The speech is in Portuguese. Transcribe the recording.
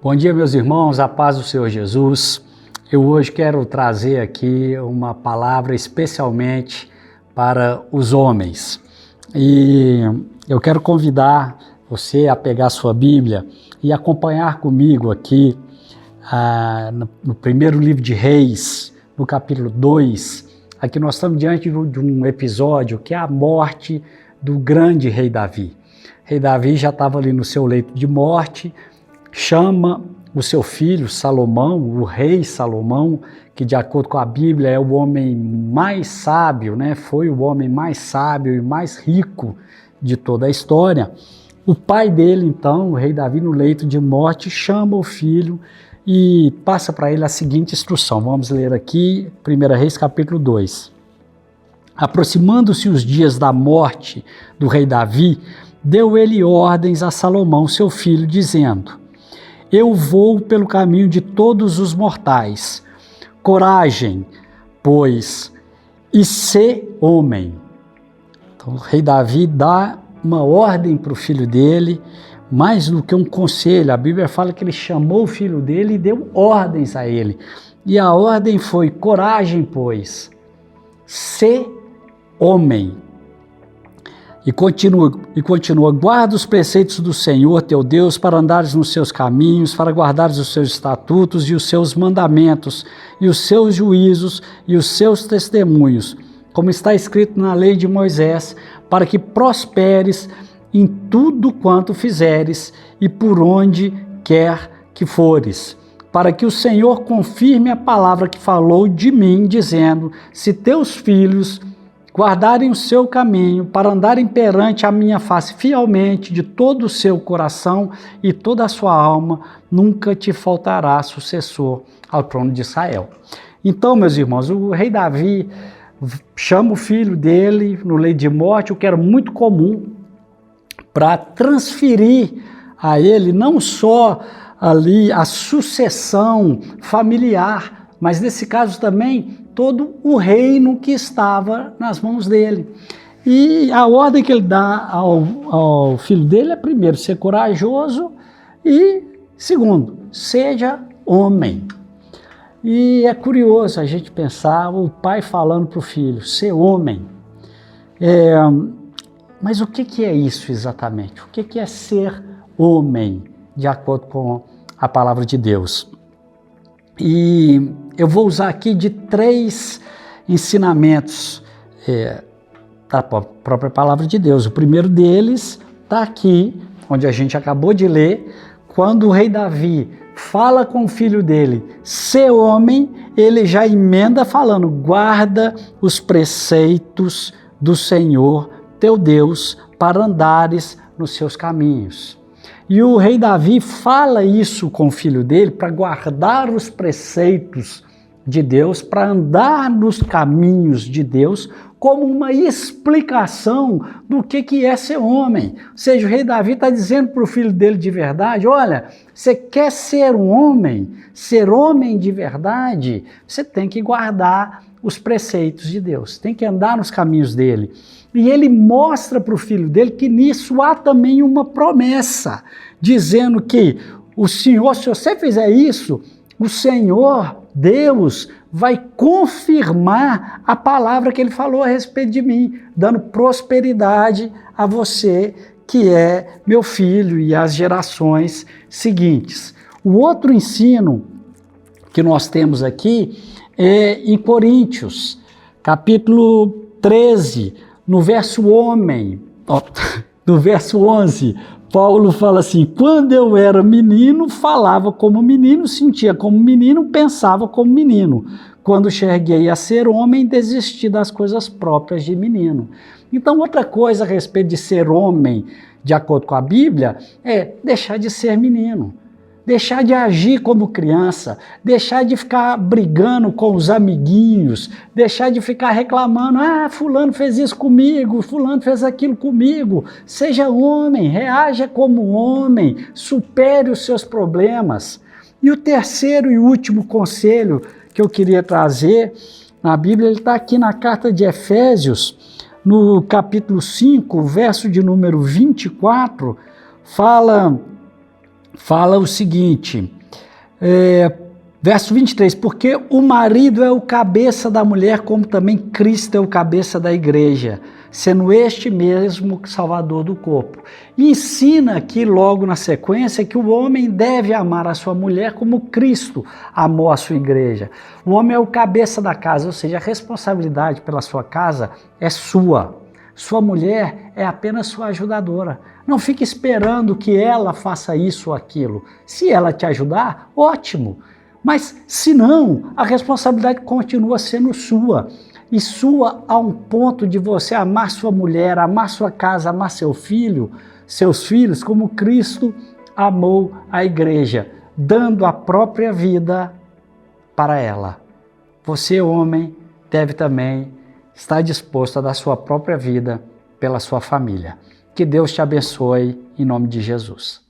Bom dia, meus irmãos, a paz do Senhor Jesus. Eu hoje quero trazer aqui uma palavra especialmente para os homens. E eu quero convidar você a pegar a sua Bíblia e acompanhar comigo aqui no primeiro livro de Reis, no capítulo 2. Aqui nós estamos diante de um episódio que é a morte do grande rei Davi. O rei Davi já estava ali no seu leito de morte, chama o seu filho Salomão, o rei Salomão, que de acordo com a Bíblia é o homem mais sábio, né? Foi o homem mais sábio e mais rico de toda a história. O pai dele, então, o rei Davi, no leito de morte, chama o filho e passa para ele a seguinte instrução. Vamos ler aqui, 1 Reis capítulo 2. Aproximando-se os dias da morte do rei Davi, deu ele ordens a Salomão, seu filho, dizendo: Eu vou pelo caminho de todos os mortais. Coragem, pois, e sê homem. Então, o rei Davi dá uma ordem para o filho dele, mais do que um conselho. A Bíblia fala que ele chamou o filho dele e deu ordens a ele. E a ordem foi: coragem, pois, sê homem. E continua, guarda os preceitos do Senhor teu Deus para andares nos seus caminhos, para guardares os seus estatutos e os seus mandamentos, e os seus juízos e os seus testemunhos, como está escrito na lei de Moisés, para que prosperes em tudo quanto fizeres e por onde quer que fores, para que o Senhor confirme a palavra que falou de mim, dizendo: se teus filhos guardarem o seu caminho, para andarem perante a minha face fielmente, de todo o seu coração e toda a sua alma, nunca te faltará sucessor ao trono de Israel. Então, meus irmãos, o rei Davi chama o filho dele no leito de morte, o que era muito comum, para transferir a ele não só ali a sucessão familiar, mas nesse caso também todo o reino que estava nas mãos dele. E a ordem que ele dá ao filho dele é, primeiro, ser corajoso e, segundo, seja homem. E é curioso a gente pensar o pai falando para o filho, ser homem. Mas o que é isso exatamente? O que é ser homem, de acordo com a palavra de Deus? E eu vou usar aqui de 3 ensinamentos da própria palavra de Deus. O primeiro deles está aqui, onde a gente acabou de ler, quando o rei Davi fala com o filho dele, ser homem, ele já emenda falando: guarda os preceitos do Senhor teu Deus para andares nos seus caminhos. E o rei Davi fala isso com o filho dele para guardar os preceitos de Deus, para andar nos caminhos de Deus, como uma explicação do que é ser homem. Ou seja, o rei Davi está dizendo para o filho dele de verdade: olha, você quer ser um homem, ser homem de verdade, você tem que guardar os preceitos de Deus, tem que andar nos caminhos dele. E ele mostra para o filho dele que nisso há também uma promessa, dizendo que o Senhor, se você fizer isso, o Senhor, Deus, vai confirmar a palavra que ele falou a respeito de mim, dando prosperidade a você, que é meu filho, e às gerações seguintes. O outro ensino que nós temos aqui é em Coríntios, capítulo 13, no verso 11, Paulo fala assim: quando eu era menino, falava como menino, sentia como menino, pensava como menino. Quando cheguei a ser homem, desisti das coisas próprias de menino. Então, outra coisa a respeito de ser homem, de acordo com a Bíblia, é deixar de ser menino. Deixar de agir como criança, deixar de ficar brigando com os amiguinhos, deixar de ficar reclamando: fulano fez isso comigo, fulano fez aquilo comigo. Seja homem, reaja como homem, supere os seus problemas. E o terceiro e último conselho que eu queria trazer na Bíblia, ele está aqui na carta de Efésios, no capítulo 5, verso de número 24, fala fala o seguinte, verso 23, porque o marido é o cabeça da mulher, como também Cristo é o cabeça da igreja, sendo este mesmo salvador do corpo. E ensina aqui logo na sequência que o homem deve amar a sua mulher como Cristo amou a sua igreja. O homem é o cabeça da casa, ou seja, a responsabilidade pela sua casa é sua. Sua mulher é apenas sua ajudadora. Não fique esperando que ela faça isso ou aquilo. Se ela te ajudar, ótimo. Mas se não, a responsabilidade continua sendo sua. E sua a um ponto de você amar sua mulher, amar sua casa, amar seu filho, seus filhos, como Cristo amou a igreja, dando a própria vida para ela. Você, homem, deve também estar disposto a dar sua própria vida pela sua família. Que Deus te abençoe em nome de Jesus.